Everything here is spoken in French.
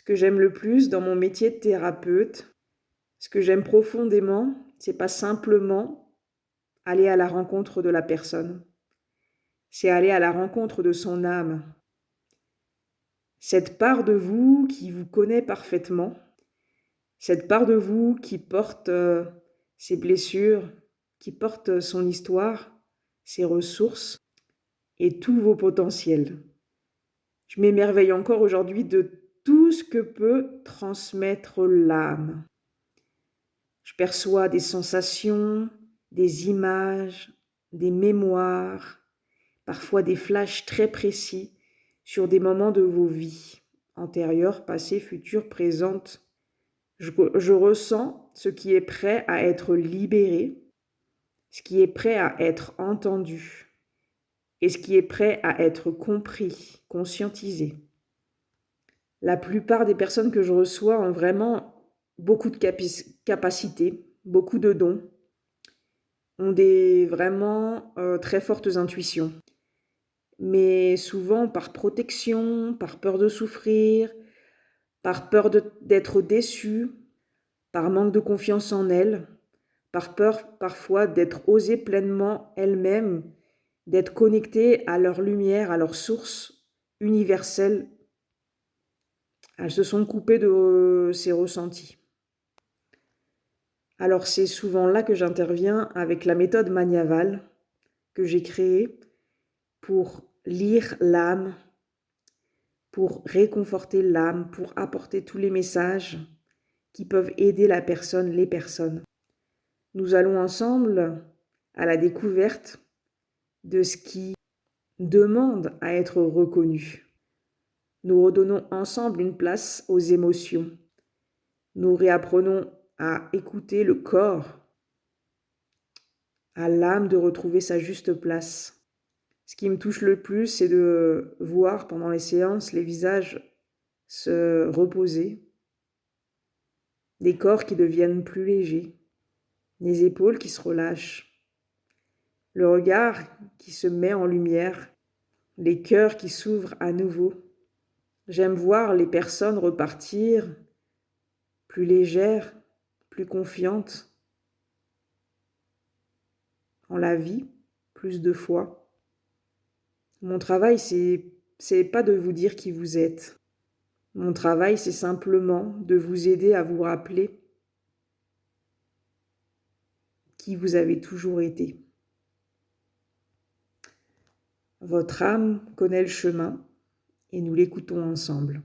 Ce que j'aime le plus dans mon métier de thérapeute, ce que j'aime profondément, c'est pas simplement aller à la rencontre de la personne, c'est aller à la rencontre de son âme. Cette part de vous qui vous connaît parfaitement, cette part de vous qui porte ses blessures, qui porte son histoire, ses ressources et tous vos potentiels. Je m'émerveille encore aujourd'hui de tout ce que peut transmettre l'âme. Je perçois des sensations, des images, des mémoires, parfois des flashs très précis sur des moments de vos vies, antérieures, passées, futures, présentes. Je ressens ce qui est prêt à être libéré, ce qui est prêt à être entendu et ce qui est prêt à être compris, conscientisé. La plupart des personnes que je reçois ont vraiment beaucoup de capacités, beaucoup de dons, ont des vraiment très fortes intuitions. Mais souvent par protection, par peur de souffrir, par peur d'être déçues, par manque de confiance en elles, par peur parfois d'être osées pleinement elles-mêmes, d'être connectées à leur lumière, à leur source universelle. Elles se sont coupées de ces ressentis. Alors c'est souvent là que j'interviens avec la méthode Magnaval que j'ai créée pour lire l'âme, pour réconforter l'âme, pour apporter tous les messages qui peuvent aider la personne, les personnes. Nous allons ensemble à la découverte de ce qui demande à être reconnu. Nous redonnons ensemble une place aux émotions. Nous réapprenons à écouter le corps, à l'âme de retrouver sa juste place. Ce qui me touche le plus, c'est de voir pendant les séances les visages se reposer, des corps qui deviennent plus légers, les épaules qui se relâchent, le regard qui se met en lumière, les cœurs qui s'ouvrent à nouveau. J'aime voir les personnes repartir plus légères, plus confiantes en la vie, plus de foi. Mon travail, c'est pas de vous dire qui vous êtes. Mon travail, c'est simplement de vous aider à vous rappeler qui vous avez toujours été. Votre âme connaît le chemin et nous l'écoutons ensemble.